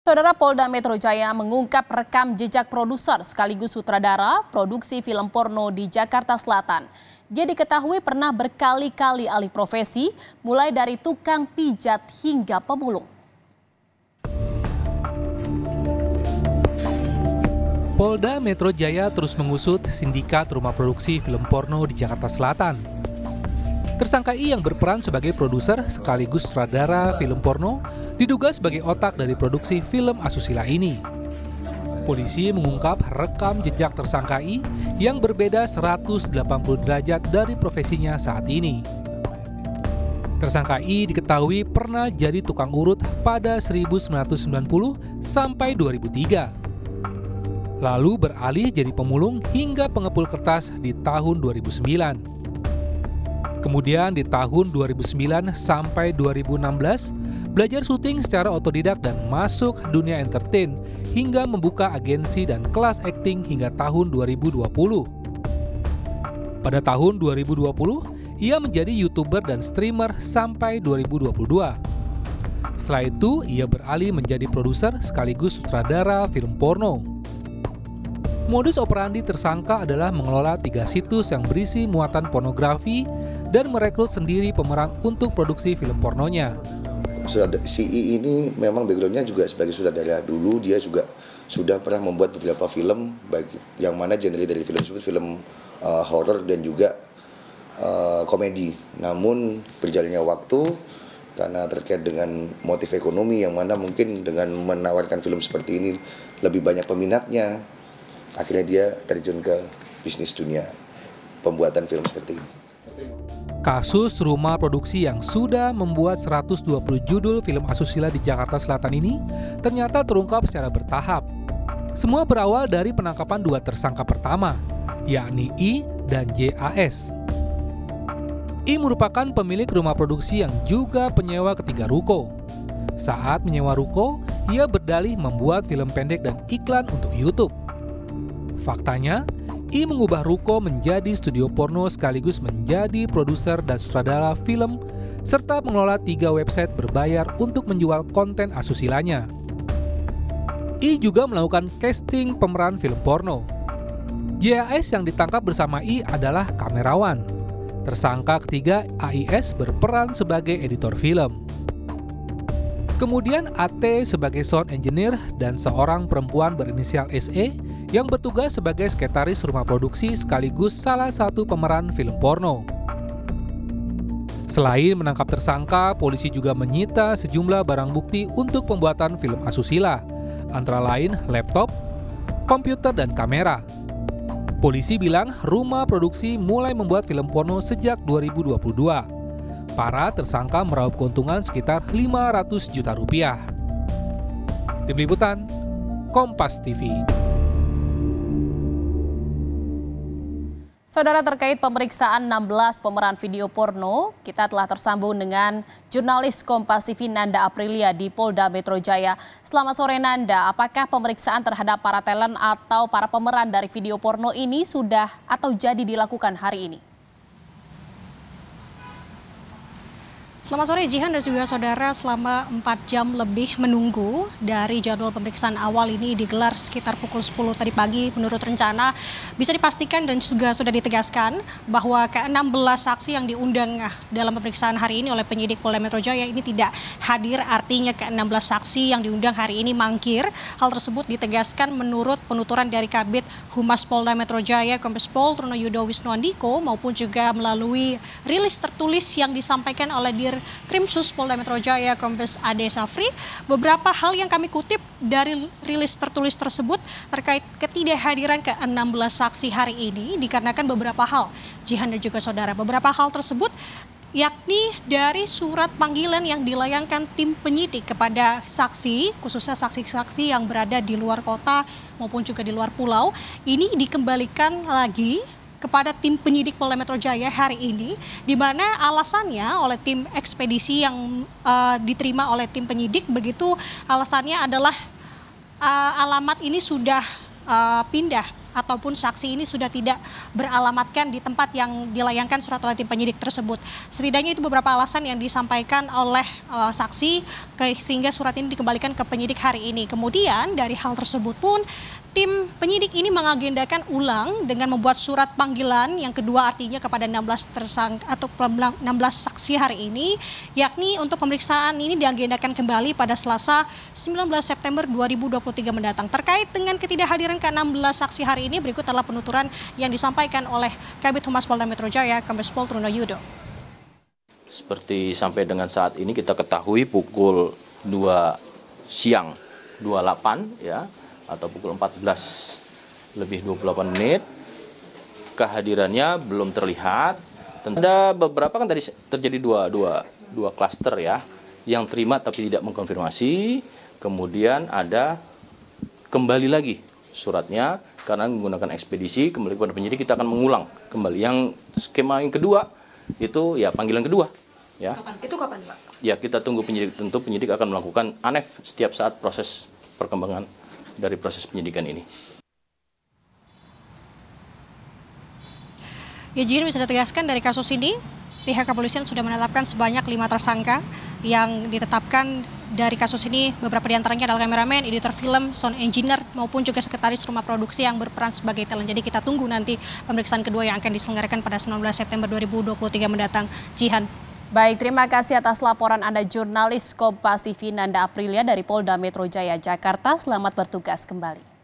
Saudara, Polda Metro Jaya mengungkap rekam jejak produser sekaligus sutradara produksi film porno di Jakarta Selatan. Dia diketahui pernah berkali-kali alih profesi, mulai dari tukang pijat hingga pemulung. Polda Metro Jaya terus mengusut sindikat rumah produksi film porno di Jakarta Selatan. Tersangka I yang berperan sebagai produser sekaligus sutradara film porno diduga sebagai otak dari produksi film asusila ini. Polisi mengungkap rekam jejak tersangka I yang berbeda 180 derajat dari profesinya saat ini. Tersangka I diketahui pernah jadi tukang urut pada 1990 sampai 2003. Lalu beralih jadi pemulung hingga pengepul kertas di tahun 2009. Kemudian di tahun 2009 sampai 2016, belajar syuting secara otodidak dan masuk dunia entertain hingga membuka agensi dan kelas akting hingga tahun 2020. Pada tahun 2020, ia menjadi YouTuber dan streamer sampai 2022. Setelah itu, ia beralih menjadi produser sekaligus sutradara film porno. Modus operandi tersangka adalah mengelola 3 situs yang berisi muatan pornografi dan merekrut sendiri pemeran untuk produksi film pornonya. Si I ini memang backgroundnya juga sebagai sutradara dulu, dia juga sudah pernah membuat beberapa film, baik yang mana genre dari film tersebut film horor dan juga komedi. Namun berjalannya waktu karena terkait dengan motif ekonomi yang mana mungkin dengan menawarkan film seperti ini lebih banyak peminatnya, akhirnya dia terjun ke bisnis dunia pembuatan film seperti ini. Kasus rumah produksi yang sudah membuat 120 judul film asusila di Jakarta Selatan ini ternyata terungkap secara bertahap. Semua berawal dari penangkapan 2 tersangka pertama, yakni I dan JAS. I merupakan pemilik rumah produksi yang juga penyewa ketiga ruko. Saat menyewa ruko, ia berdalih membuat film pendek dan iklan untuk YouTube. Faktanya, I mengubah ruko menjadi studio porno sekaligus menjadi produser dan sutradara film serta mengelola 3 website berbayar untuk menjual konten asusilanya. I juga melakukan casting pemeran film porno. JAS yang ditangkap bersama I adalah kamerawan. Tersangka ketiga AIS berperan sebagai editor film. Kemudian AT sebagai sound engineer dan seorang perempuan berinisial SE yang bertugas sebagai sekretaris rumah produksi sekaligus salah satu pemeran film porno. Selain menangkap tersangka, polisi juga menyita sejumlah barang bukti untuk pembuatan film asusila, antara lain laptop, komputer, dan kamera. Polisi bilang rumah produksi mulai membuat film porno sejak 2022. Para tersangka meraup keuntungan sekitar 500 juta rupiah. Tim Liputan, Kompas TV. Saudara, terkait pemeriksaan 16 pemeran video porno, kita telah tersambung dengan jurnalis Kompas TV Nanda Aprilia di Polda Metro Jaya. Selamat sore Nanda, apakah pemeriksaan terhadap para talent atau para pemeran dari video porno ini sudah atau jadi dilakukan hari ini? Selamat sore Jihan dan juga saudara, selama 4 jam lebih menunggu dari jadwal pemeriksaan awal ini digelar sekitar pukul 10 tadi pagi menurut rencana. Bisa dipastikan dan juga sudah ditegaskan bahwa ke-16 saksi yang diundang dalam pemeriksaan hari ini oleh penyidik Polda Metro Jaya ini tidak hadir, artinya ke-16 saksi yang diundang hari ini mangkir. Hal tersebut ditegaskan menurut penuturan dari Kabid Humas Polda Metro Jaya Kombes Pol Trunoyudo Wisnuandiko maupun juga melalui rilis tertulis yang disampaikan oleh Krimsus Polda Metro Jaya Kombes Ade Safri. Beberapa hal yang kami kutip dari rilis tertulis tersebut terkait ketidakhadiran ke-16 saksi hari ini dikarenakan beberapa hal, Jihan dan juga saudara. Beberapa hal tersebut yakni dari surat panggilan yang dilayangkan tim penyidik kepada saksi, khususnya saksi-saksi yang berada di luar kota maupun juga di luar pulau, ini dikembalikan lagi kepada tim penyidik Polda Metro Jaya hari ini, di mana alasannya oleh tim ekspedisi yang diterima oleh tim penyidik, begitu alasannya adalah alamat ini sudah pindah ataupun saksi ini sudah tidak beralamatkan di tempat yang dilayangkan surat oleh tim penyidik tersebut. Setidaknya itu beberapa alasan yang disampaikan oleh saksi sehingga surat ini dikembalikan ke penyidik hari ini. Kemudian dari hal tersebut pun tim penyidik ini mengagendakan ulang dengan membuat surat panggilan yang kedua, artinya kepada 16 tersangka atau 16 saksi hari ini, yakni untuk pemeriksaan ini diagendakan kembali pada Selasa 19 September 2023 mendatang. Terkait dengan ketidakhadiran ke-16 saksi hari ini, berikut adalah penuturan yang disampaikan oleh Kabid Humas Polda Metro Jaya, Kombes Pol Truno Yudo. Seperti sampai dengan saat ini kita ketahui pukul 2 siang 28 ya, atau pukul 14:28 kehadirannya belum terlihat. Ada beberapa kan tadi terjadi dua klaster ya, yang terima tapi tidak mengkonfirmasi. Kemudian ada kembali lagi suratnya karena menggunakan ekspedisi kembali kepada penyidik, kita akan mengulang kembali. Yang skema yang kedua itu ya panggilan kedua ya. Itu kapan, Pak? Ya kita tunggu penyidik, tentu penyidik akan melakukan ANEF setiap saat proses perkembangan dari proses penyidikan ini. Ya, Jihan, bisa ditegaskan dari kasus ini, pihak kepolisian sudah menetapkan sebanyak 5 tersangka yang ditetapkan dari kasus ini. Beberapa diantaranya adalah kameramen, editor film, sound engineer, maupun juga sekretaris rumah produksi yang berperan sebagai talent. Jadi kita tunggu nanti pemeriksaan kedua yang akan diselenggarakan pada 19 September 2023 mendatang. Jihan. Baik, terima kasih atas laporan Anda jurnalis Kompas TV Nanda Aprilia dari Polda Metro Jaya, Jakarta. Selamat bertugas kembali.